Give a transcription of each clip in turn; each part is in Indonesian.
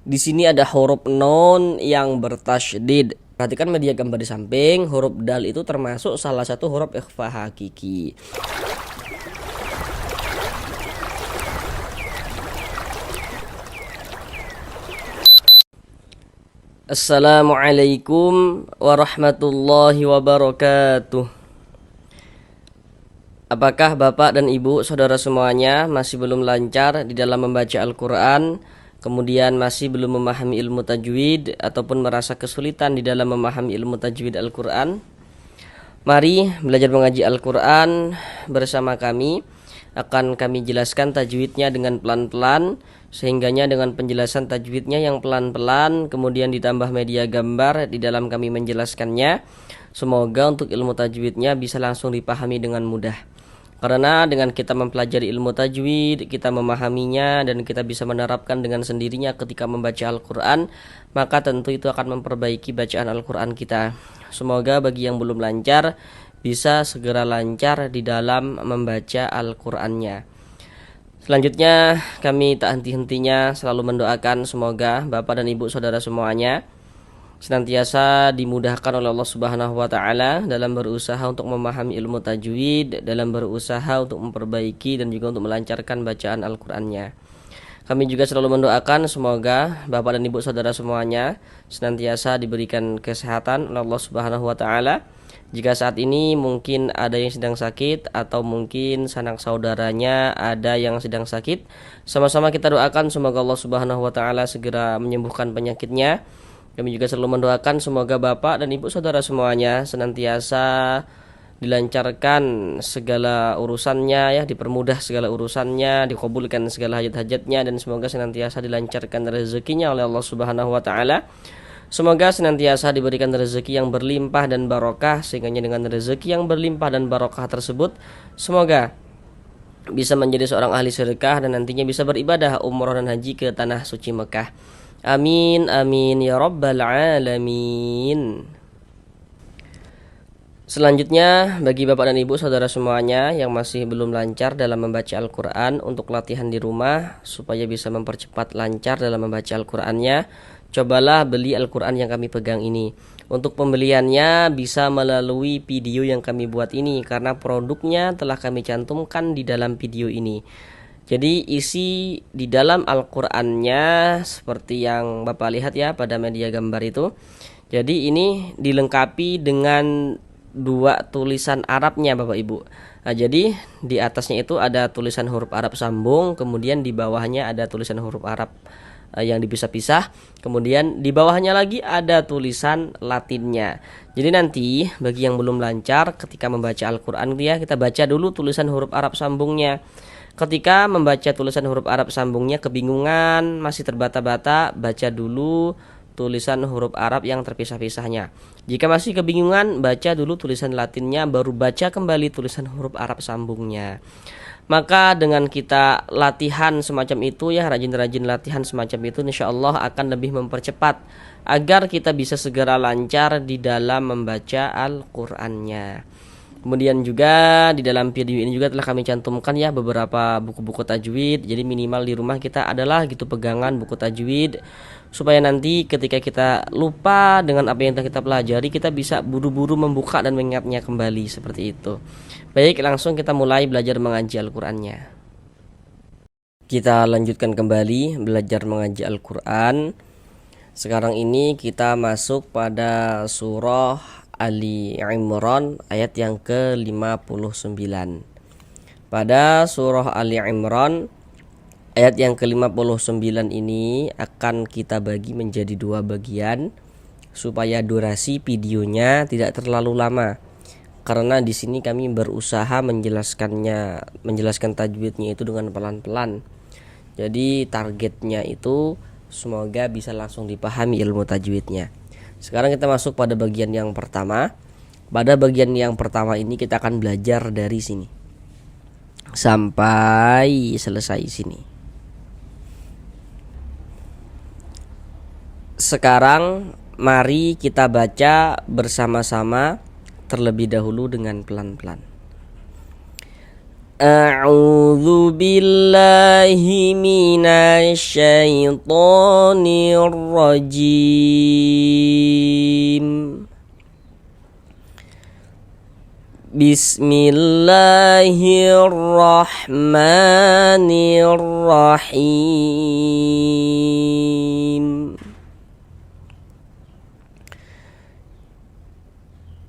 Di sini ada huruf nun yang bertasydid. Perhatikan media gambar di samping, huruf dal itu termasuk salah satu huruf ikhfa hakiki. Assalamualaikum warahmatullahi wabarakatuh. Apakah Bapak dan Ibu, saudara semuanya masih belum lancar di dalam membaca Al-Quran, kemudian masih belum memahami ilmu tajwid ataupun merasa kesulitan di dalam memahami ilmu tajwid Al-Quran? Mari belajar mengaji Al-Quran bersama kami. Akan kami jelaskan tajwidnya dengan pelan-pelan, sehingganya dengan penjelasan tajwidnya yang pelan-pelan kemudian ditambah media gambar di dalam kami menjelaskannya, semoga untuk ilmu tajwidnya bisa langsung dipahami dengan mudah. Karena dengan kita mempelajari ilmu tajwid, kita memahaminya dan kita bisa menerapkan dengan sendirinya ketika membaca Al-Quran, maka tentu itu akan memperbaiki bacaan Al-Quran kita. Semoga bagi yang belum lancar bisa segera lancar di dalam membaca Al-Qur'annya. Selanjutnya kami tak henti-hentinya selalu mendoakan semoga Bapak dan Ibu saudara semuanya senantiasa dimudahkan oleh Allah Subhanahu wa taala dalam berusaha untuk memahami ilmu tajwid, dalam berusaha untuk memperbaiki dan juga untuk melancarkan bacaan Al-Qur'annya. Kami juga selalu mendoakan semoga Bapak dan Ibu saudara semuanya senantiasa diberikan kesehatan oleh Allah Subhanahu wa taala. Jika saat ini mungkin ada yang sedang sakit atau mungkin sanak saudaranya ada yang sedang sakit, sama-sama kita doakan semoga Allah Subhanahu wa taala segera menyembuhkan penyakitnya. Kami juga selalu mendoakan semoga Bapak dan Ibu saudara semuanya senantiasa dilancarkan segala urusannya, ya, dipermudah segala urusannya, dikabulkan segala hajat-hajatnya, dan semoga senantiasa dilancarkan rezekinya oleh Allah Subhanahu wa taala. Semoga senantiasa diberikan rezeki yang berlimpah dan barokah, sehingga dengan rezeki yang berlimpah dan barokah tersebut semoga bisa menjadi seorang ahli sedekah dan nantinya bisa beribadah umrah dan haji ke tanah suci Mekah. Amin amin ya rabbal alamin. Selanjutnya, bagi Bapak dan Ibu saudara semuanya yang masih belum lancar dalam membaca Al-Quran, untuk latihan di rumah supaya bisa mempercepat lancar dalam membaca Al-Qurannya, cobalah beli Al-Quran yang kami pegang ini. Untuk pembeliannya bisa melalui video yang kami buat ini, karena produknya telah kami cantumkan di dalam video ini. Jadi isi di dalam Al-Qurannya seperti yang Bapak lihat ya pada media gambar itu. Jadi ini dilengkapi dengan dua tulisan Arabnya Bapak Ibu. Nah, jadi di atasnya itu ada tulisan huruf Arab sambung, kemudian di bawahnya ada tulisan huruf Arab yang dipisah-pisah, kemudian di bawahnya lagi ada tulisan Latinnya. Jadi nanti bagi yang belum lancar ketika membaca Al-Quran dia, kita baca dulu tulisan huruf Arab sambungnya. Ketika membaca tulisan huruf Arab sambungnya kebingungan, masih terbata-bata, baca dulu tulisan huruf Arab yang terpisah-pisahnya. Jika masih kebingungan, baca dulu tulisan Latinnya, baru baca kembali tulisan huruf Arab sambungnya. Maka dengan kita latihan semacam itu ya, rajin-rajin latihan semacam itu, insya Allah akan lebih mempercepat agar kita bisa segera lancar di dalam membaca Al-Qur'annya. Kemudian juga di dalam video ini juga telah kami cantumkan ya beberapa buku-buku tajwid. Jadi minimal di rumah kita adalah gitu pegangan buku tajwid, supaya nanti ketika kita lupa dengan apa yang telah kita pelajari, kita bisa buru-buru membuka dan mengingatnya kembali seperti itu. Baik, langsung kita mulai belajar mengaji Al-Qur'annya. Kita lanjutkan kembali belajar mengaji Al-Qur'an. Sekarang ini kita masuk pada surah Ali Imran ayat yang ke-59. Pada surah Ali Imran ayat yang ke-59 ini akan kita bagi menjadi dua bagian supaya durasi videonya tidak terlalu lama. Karena di sini kami berusaha menjelaskan tajwidnya itu dengan pelan-pelan. Jadi targetnya itu semoga bisa langsung dipahami ilmu tajwidnya. Sekarang kita masuk pada bagian yang pertama. Pada bagian yang pertama ini kita akan belajar dari sini sampai selesai sini. Sekarang mari kita baca bersama-sama terlebih dahulu dengan pelan-pelan. A'udzu billahi minasyaitonir rajim. Bismillahirrahmanirrahim.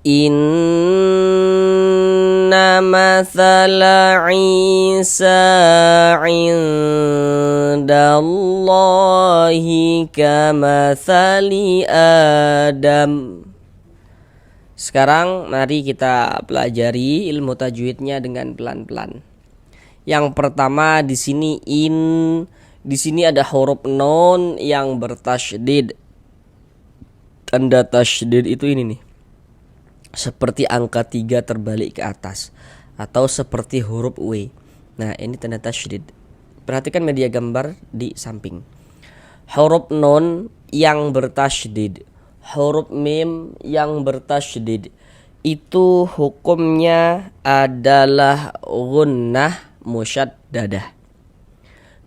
Inna mathala Isa indallahi kamathali Adam. Sekarang mari kita pelajari ilmu tajwidnya dengan pelan-pelan. Yang pertama di sini di sini ada huruf nun yang bertasydid. Tanda tasydid itu ini nih. Seperti angka 3 terbalik ke atas atau seperti huruf W. Nah, ini tanda tasydid. Perhatikan media gambar di samping. Huruf nun yang bertasydid, huruf mim yang bertasydid itu hukumnya adalah gunnah musyaddadah.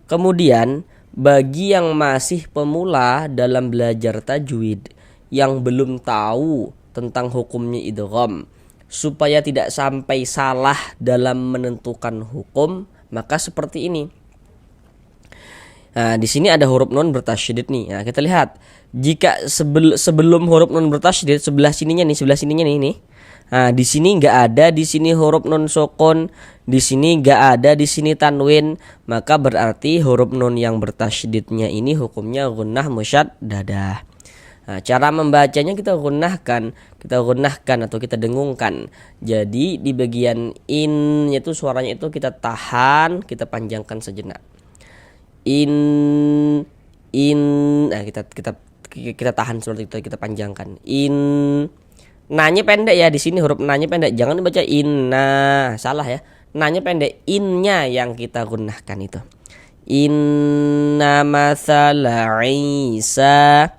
Kemudian bagi yang masih pemula dalam belajar tajwid yang belum tahu tentang hukumnya idgham, supaya tidak sampai salah dalam menentukan hukum, maka seperti ini. Nah, di sini ada huruf nun bertasydid nih. Nah, kita lihat. Jika sebelum huruf nun bertasydid sebelah sininya nih. Nah, di sini enggak ada, di sini huruf nun sukun, di sini enggak ada, di sini tanwin, maka berarti huruf nun yang bertasydidnya ini hukumnya gunnah musyaddadah. Nah, cara membacanya kita gunnahkan atau kita dengungkan. Jadi di bagian in itu suaranya itu kita tahan, kita panjangkan sejenak. In. Nah, kita tahan seperti itu, kita panjangkan. In. Nanya pendek ya, di sini huruf nanya pendek. Jangan dibaca inna, salah ya. Nanya pendek, innya yang kita gunnahkan itu. Inna mathala Isa.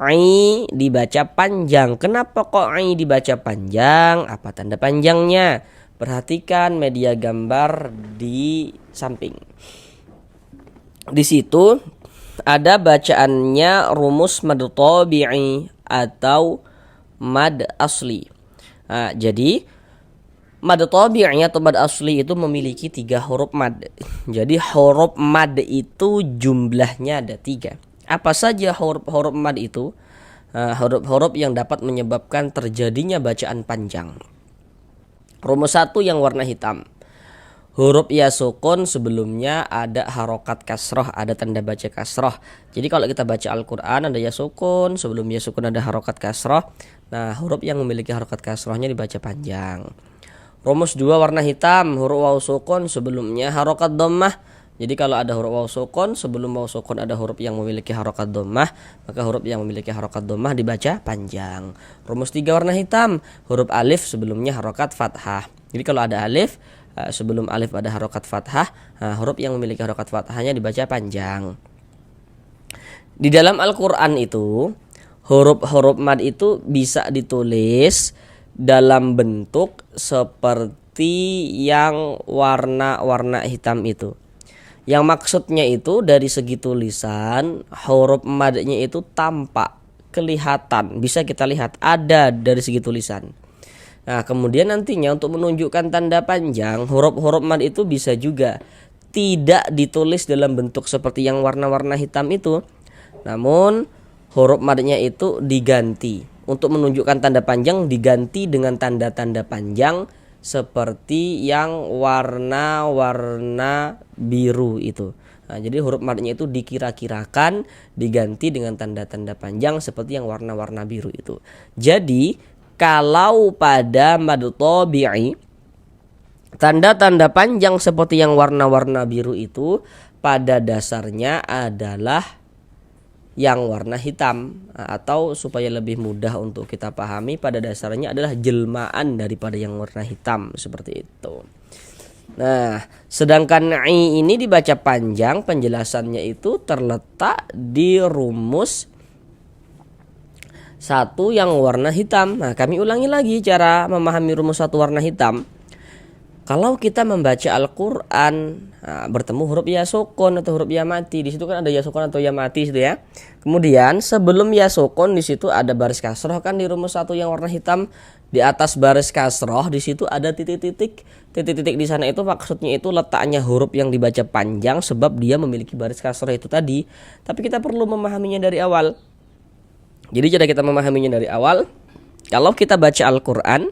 I dibaca panjang. Kenapa kok I dibaca panjang? Apa tanda panjangnya? Perhatikan media gambar di samping. Di situ ada bacaannya rumus mad tabi'i atau mad asli. Nah, jadi mad tabi'i atau mad asli itu memiliki 3 huruf mad. Jadi huruf mad itu jumlahnya ada 3. Apa saja huruf mad itu? Huruf-huruf yang dapat menyebabkan terjadinya bacaan panjang. Rumus 1 yang warna hitam. Huruf ya sukun sebelumnya ada harokat kasroh, ada tanda baca kasroh. Jadi kalau kita baca Al-Quran ada ya sukun, sebelum ya sukun ada harokat kasroh. Nah, huruf yang memiliki harokat kasrohnya dibaca panjang. Rumus 2 warna hitam. Huruf waw sukun sebelumnya harokat dhammah. Jadi kalau ada huruf waw sukun, sebelum waw sukun ada huruf yang memiliki harokat dhammah, maka huruf yang memiliki harokat dhammah dibaca panjang. Rumus 3 warna hitam. Huruf alif sebelumnya harokat fathah. Jadi kalau ada alif, sebelum alif ada harokat fathah, huruf yang memiliki harokat fathahnya dibaca panjang. Di dalam Al-Quran itu huruf-huruf mad itu bisa ditulis dalam bentuk seperti yang warna-warna hitam itu. Yang maksudnya itu dari segi tulisan huruf madnya itu tampak, kelihatan, bisa kita lihat ada dari segi tulisan. Nah, kemudian nantinya untuk menunjukkan tanda panjang, huruf-huruf mad itu bisa juga tidak ditulis dalam bentuk seperti yang warna-warna hitam itu. Namun huruf madnya itu diganti. Untuk menunjukkan tanda panjang diganti dengan tanda-tanda panjang seperti yang warna-warna biru itu. Nah, jadi huruf madnya itu dikira-kirakan diganti dengan tanda-tanda panjang seperti yang warna-warna biru itu. Jadi kalau pada mad tabi'i tanda-tanda panjang seperti yang warna-warna biru itu pada dasarnya adalah yang warna hitam, atau supaya lebih mudah untuk kita pahami pada dasarnya adalah jelmaan daripada yang warna hitam seperti itu. Nah, sedangkan i ini dibaca panjang, penjelasannya itu terletak di rumus 1 yang warna hitam. Nah, kami ulangi lagi cara memahami rumus 1 warna hitam. Kalau kita membaca Al-Quran, bertemu huruf ya sukun atau huruf ya mati, di situ kan ada ya sukun atau ya mati situ ya. Kemudian sebelum ya sukun di situ ada baris kasroh kan di rumus 1 yang warna hitam. Di atas baris kasroh di situ ada titik-titik. Titik-titik di sana itu maksudnya itu letaknya huruf yang dibaca panjang sebab dia memiliki baris kasroh itu tadi. Tapi kita perlu memahaminya dari awal. Jadi cara kita memahaminya dari awal, kalau kita baca Al-Quran,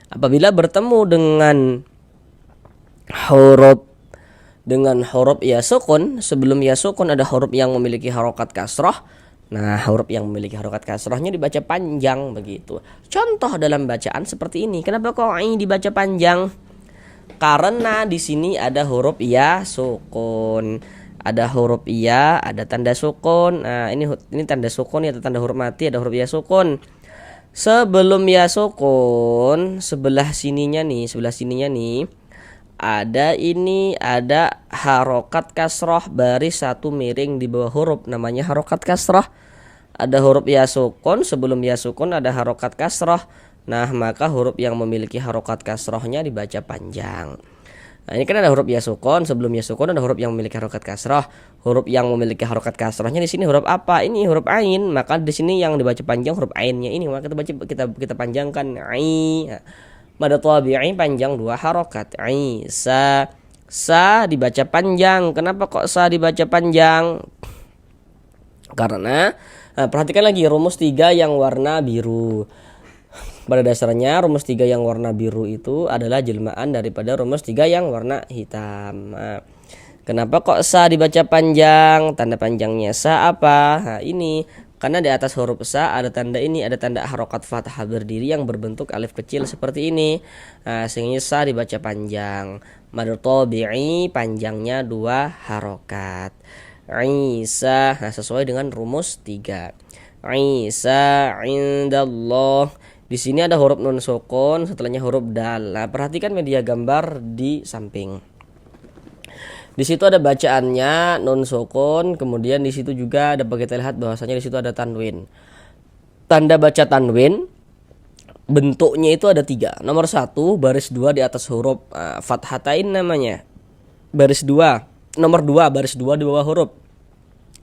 apabila bertemu dengan huruf ya sukun, sebelum ya sukun ada huruf yang memiliki harokat kasroh. Nah, huruf yang memiliki harokat kasrohnya dibaca panjang begitu. Contoh dalam bacaan seperti ini. Kenapa kok ini dibaca panjang? Karena di sini ada huruf ya sukun. Ada huruf ya, ada tanda sukun. Nah, ini tanda sukun ya, atau tanda huruf mati, ada huruf ya sukun. Sebelum ya sukun, sebelah sininya nih, ada harokat kasroh baris 1 miring di bawah huruf, namanya harokat kasroh. Ada huruf ya sukun, sebelum ya sukun ada harokat kasroh. Nah, maka huruf yang memiliki harokat kasrohnya dibaca panjang. Nah, ini kan ada huruf ya sukun, sebelum ya sukun ada huruf yang memiliki harokat kasroh. Huruf yang memiliki harokat kasrohnya di sini huruf apa? Ini huruf ain. Maka di sini yang dibaca panjang huruf ainnya ini. Maka kita panjangkan ai. Mad tabi'i panjang 2 harokat. Isa. Sa dibaca panjang. Kenapa kok sa dibaca panjang? Karena perhatikan lagi rumus 3 yang warna biru. Pada dasarnya rumus 3 yang warna biru itu adalah jelmaan daripada rumus 3 yang warna hitam. Kenapa kok sa dibaca panjang? Tanda panjangnya sa apa? Nah, ini karena di atas huruf sa ada tanda ini, ada tanda harokat fathah berdiri yang berbentuk alif kecil seperti ini. Sehingga sa dibaca panjang. Mad tabi'i panjangnya 2 harokat. Isa, sesuai dengan rumus 3. Isa indallah. Di sini ada huruf nun sukun, setelahnya huruf dal. Nah, perhatikan media gambar di samping. Di situ ada bacaannya nun sukun, kemudian di situ juga ada, kita lihat bahwasanya di situ ada tanwin. Tanda baca tanwin bentuknya itu ada 3. Nomor 1 baris 2 di atas huruf fathatain namanya. Baris 2. Nomor 2 baris 2 di bawah huruf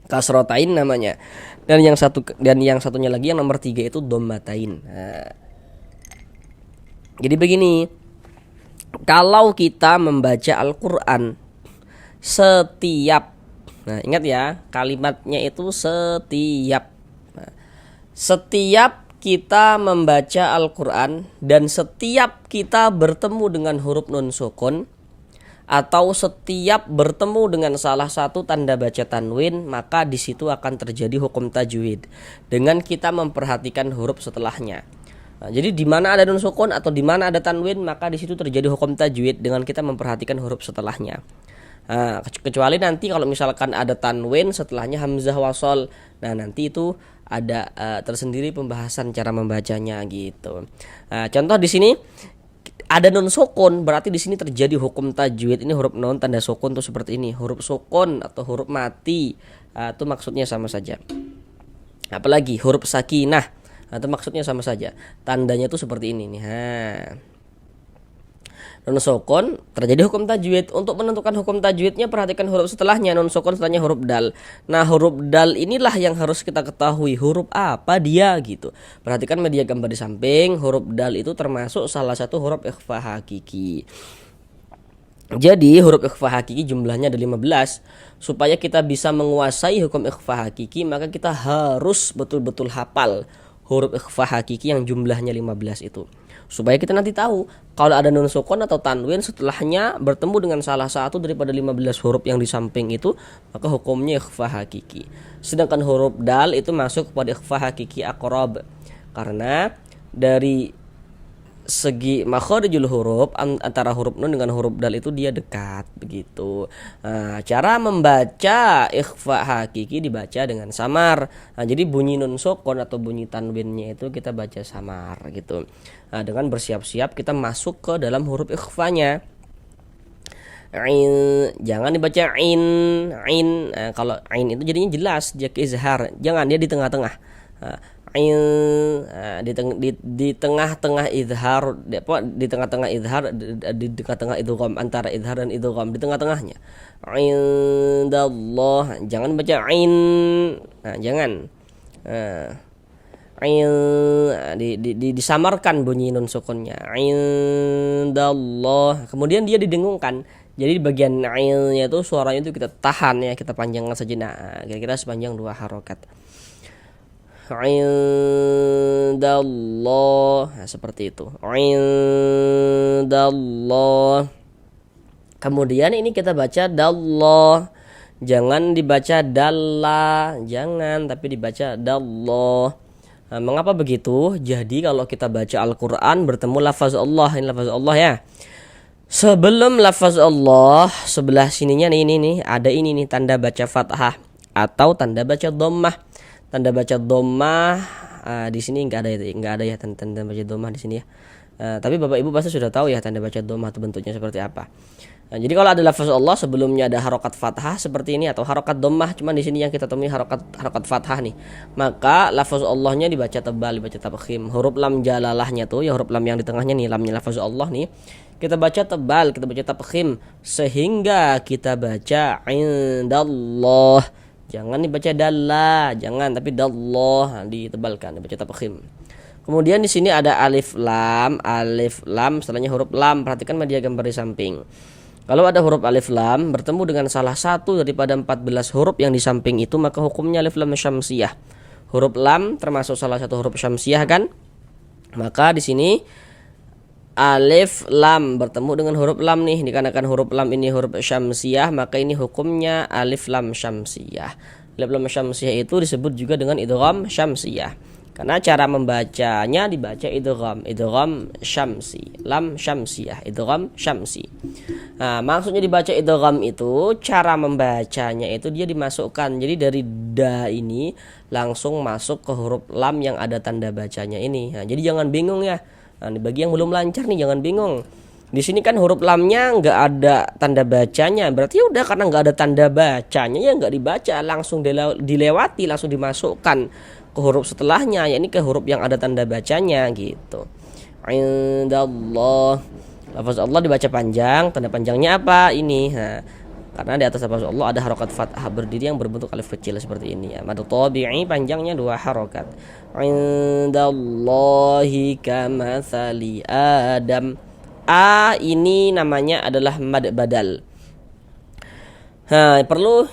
kasrotain namanya. Dan yang satunya lagi yang nomor 3 itu dhammatain. Jadi begini, kalau kita membaca Al-Quran setiap, nah ingat ya kalimatnya itu setiap. Setiap kita membaca Al-Quran dan setiap kita bertemu dengan huruf nun sukun, atau setiap bertemu dengan salah satu tanda baca tanwin, maka di situ akan terjadi hukum tajwid dengan kita memperhatikan huruf setelahnya. Nah, jadi di mana ada nun sukun atau di mana ada tanwin, maka di situ terjadi hukum tajwid dengan kita memperhatikan huruf setelahnya. Nah, kecuali nanti kalau misalkan ada tanwin setelahnya hamzah wasol, nah nanti itu ada tersendiri pembahasan cara membacanya gitu. Nah, contoh di sini ada nun sukun, berarti di sini terjadi hukum tajwid. Ini huruf nun tanda sukun tuh seperti ini. Huruf sukun atau huruf mati itu maksudnya sama saja. Apalagi huruf sakinah itu maksudnya sama saja. Tandanya tuh seperti ini nih. Nun sukun terjadi hukum tajwid. Untuk menentukan hukum tajwidnya perhatikan huruf setelahnya. Nun sukun setelahnya huruf dal. Nah, huruf dal inilah yang harus kita ketahui huruf apa dia gitu. Perhatikan media gambar di samping. Huruf dal itu termasuk salah satu huruf ikhfa hakiki. Jadi huruf ikhfa hakiki jumlahnya ada 15. Supaya kita bisa menguasai hukum ikhfa hakiki, maka kita harus betul-betul hafal huruf ikhfa hakiki yang jumlahnya 15 itu. Supaya kita nanti tahu kalau ada nun sukun atau tanwin setelahnya bertemu dengan salah satu daripada 15 huruf yang di samping itu, maka hukumnya ikhfa hakiki. Sedangkan huruf dal itu masuk kepada ikhfa hakiki aqrab, karena dari segi makharijul huruf antara huruf nun dengan huruf dal itu dia dekat begitu. Nah, cara membaca ikhfa hakiki dibaca dengan samar. Nah, jadi bunyi nun sukun atau bunyi tanwinnya itu kita baca samar gitu. Nah, dengan bersiap-siap kita masuk ke dalam huruf ikhfanya. Jangan dibaca in. Nah, kalau in itu jadinya jelas dia ke izhar, jangan dia di tengah-tengah. in. Nah, di tengah-tengah idhar, di tengah-tengah idhar, di tengah-tengah idgham, antara idhar dan idgham, di tengah-tengahnya. Indallah, jangan baca in. Nah, jangan. Nah, disamarkan bunyi nun sukunnya. Indallah. Kemudian dia didengungkan. Jadi di bagian ainnya itu suaranya itu kita tahan ya, kita panjangkan sejenak. Kira-kira sepanjang 2 harokat. Indallah. Nah, seperti itu. Indallah. Kemudian ini kita baca dallah. Jangan dibaca dalla, jangan, tapi dibaca dallah. Nah, mengapa begitu? Jadi kalau kita baca Al-Quran bertemu lafaz Allah, ini lafaz Allah ya. Sebelum lafaz Allah, sebelah sininya nih ada ini nih tanda baca fathah atau tanda baca dhammah. Tanda baca dhammah di sini enggak ada ya tanda baca dhammah di sini ya. Tapi Bapak Ibu pasti sudah tahu ya tanda baca dhammah itu bentuknya seperti apa. Nah, jadi kalau ada lafaz Allah sebelumnya ada harokat fathah seperti ini atau harokat dhammah, cuman di sini yang kita temui harokat fathah nih, maka lafaz Allahnya dibaca tebal, dibaca tafkhim. Huruf lam jalalahnya tuh ya, huruf lam yang di tengahnya nih, lamnya lafaz Allah nih, kita baca tebal, kita baca tafkhim sehingga kita baca indallah. Jangan dibaca dalla, jangan, tapi dallah ditebalkan, dibaca tafkhim. Kemudian di sini ada alif lam, setelahnya huruf lam. Perhatikan media gambar di samping. Kalau ada huruf alif lam bertemu dengan salah satu daripada 14 huruf yang di samping itu, maka hukumnya alif lam syamsiyah. Huruf lam termasuk salah satu huruf syamsiyah kan? Maka di sini alif lam bertemu dengan huruf lam nih, dikarenakan huruf lam ini huruf syamsiyah, maka ini hukumnya alif lam syamsiyah. Alif lam syamsiyah itu disebut juga dengan idgham syamsiyah. Karena cara membacanya dibaca idgham syamsi, lam syamsiyah, idgham syamsi. Nah, maksudnya dibaca idgham itu cara membacanya itu dia dimasukkan. Jadi dari da ini langsung masuk ke huruf lam yang ada tanda bacanya ini. Nah, jadi jangan bingung ya. Nah, bagi yang belum lancar nih jangan bingung. Di sini kan huruf lamnya nggak ada tanda bacanya, berarti udah karena nggak ada tanda bacanya ya nggak dibaca, langsung dilewati, langsung dimasukkan ke huruf setelahnya, yakni ke huruf yang ada tanda bacanya gitu. Indallah. Lafaz Allah dibaca panjang, tanda panjangnya apa ini? Nah, karena di atas lafaz Allah ada harokat fathah berdiri yang berbentuk alif kecil seperti ini ya. Mad tabi'i panjangnya 2 harokat. Indallahi kamathali Adam. A ini namanya adalah mad badal. Nah, perlu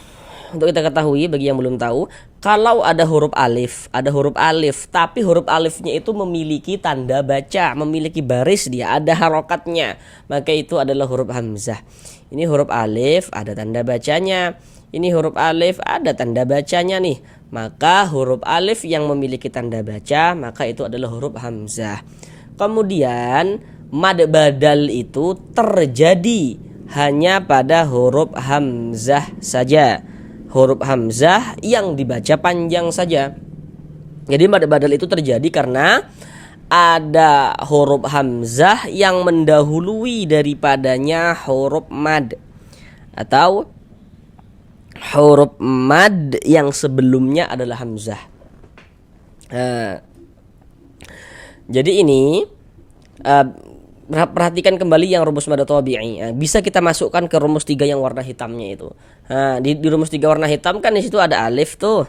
untuk kita ketahui bagi yang belum tahu, kalau ada huruf alif, tapi huruf alifnya itu memiliki tanda baca, memiliki baris dia, ada harokatnya, maka itu adalah huruf hamzah. Ini huruf alif ada tanda bacanya, ini huruf alif ada tanda bacanya nih, maka huruf alif yang memiliki tanda baca, maka itu adalah huruf hamzah. Kemudian mad badal itu terjadi hanya pada huruf hamzah saja, huruf hamzah yang dibaca panjang saja. Jadi mad badal itu terjadi karena ada huruf hamzah yang mendahului daripadanya huruf mad, atau huruf mad yang sebelumnya adalah hamzah. Jadi ini perhatikan kembali yang rumus mad tabi'i. Bisa kita masukkan ke rumus 3 yang warna hitamnya itu. Di rumus 3 warna hitam kan di situ ada alif tuh.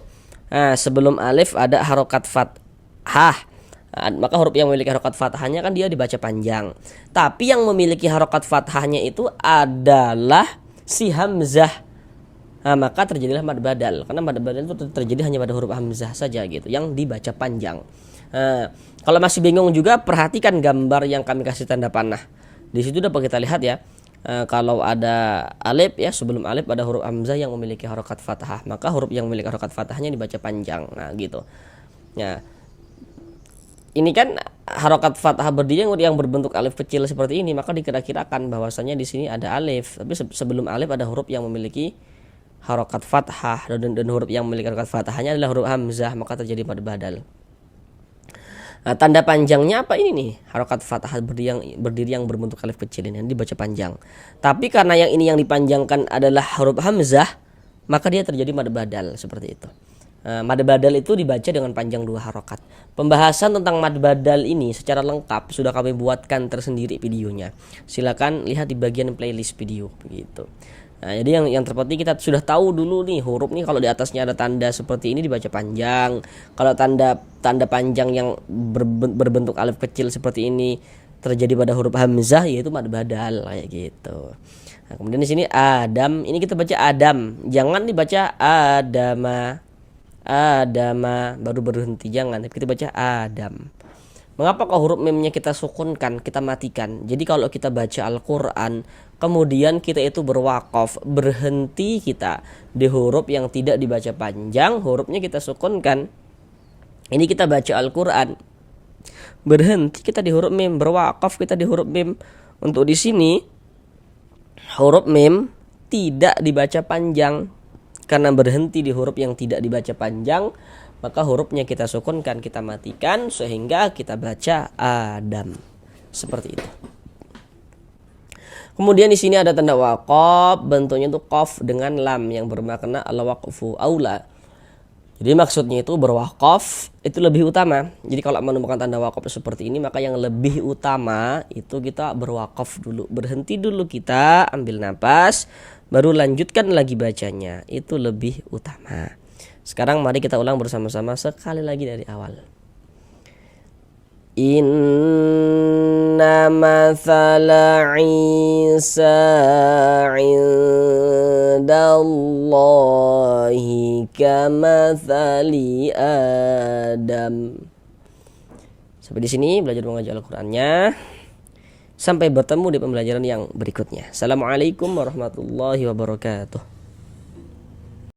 Sebelum alif ada harokat fathah. Maka huruf yang memiliki harokat fathahnya kan dia dibaca panjang. Tapi yang memiliki harokat fathahnya itu adalah si hamzah. Maka terjadilah mad badal. Karena mad badal itu terjadi hanya pada huruf hamzah saja gitu, yang dibaca panjang. Kalau masih bingung juga, perhatikan gambar yang kami kasih tanda panah. Di situ dapat kita lihat ya. Kalau ada alif ya, sebelum alif ada huruf hamzah yang memiliki harokat fathah, maka huruf yang memiliki harokat fathahnya dibaca panjang. Nah, gitu. Ya. Ini kan harokat fathah berdiri yang berbentuk alif kecil seperti ini, maka dikira-kirakan bahwasanya di sini ada alif. Tapi sebelum alif ada huruf yang memiliki harokat fathah, dan huruf yang memiliki harokat fathahnya adalah huruf hamzah, maka terjadi mad badal. Nah, tanda panjangnya apa ini nih? Harokat fathah berdiri yang berbentuk alif kecil ini dibaca panjang. Tapi karena yang ini yang dipanjangkan adalah huruf hamzah, maka dia terjadi mad badal seperti itu. Mad badal itu dibaca dengan panjang 2 harokat. Pembahasan tentang mad badal ini secara lengkap sudah kami buatkan tersendiri videonya. Silakan lihat di bagian playlist video begitu. Nah, jadi yang terpenting kita sudah tahu dulu nih huruf nih, kalau di atasnya ada tanda seperti ini dibaca panjang. Kalau tanda panjang yang berbentuk alif kecil seperti ini terjadi pada huruf hamzah, yaitu mad badal kayak gitu. Nah, kemudian di sini Adam, ini kita baca Adam, jangan dibaca Adama. Adama baru berhenti, jangan, tapi kita baca Adam. Mengapa kok huruf memnya kita sukunkan, kita matikan? Jadi kalau kita baca Al-Quran, kemudian kita itu berwakaf, berhenti kita di huruf yang tidak dibaca panjang, hurufnya kita sukunkan. Ini kita baca Al-Quran, berhenti kita di huruf mim, berwakaf kita di huruf mim. Untuk di sini huruf mim tidak dibaca panjang, karena berhenti di huruf yang tidak dibaca panjang, maka hurufnya kita sukunkan, kita matikan sehingga kita baca Adam. Seperti itu. Kemudian di sini ada tanda waqaf, bentuknya itu qaf dengan lam yang bermakna al-waqfu aula. Jadi maksudnya itu berwakaf itu lebih utama. Jadi kalau menemukan tanda wakaf seperti ini, maka yang lebih utama itu kita berwakaf dulu, berhenti dulu, kita ambil napas, baru lanjutkan lagi bacanya. Itu lebih utama. Sekarang mari kita ulang bersama-sama sekali lagi dari awal. Inna mathala Isa indallahi kamathali Adam. Sampai di sini belajar mengaji Al-Qur'annya. Sampai bertemu di pembelajaran yang berikutnya. Assalamualaikum warahmatullahi wabarakatuh.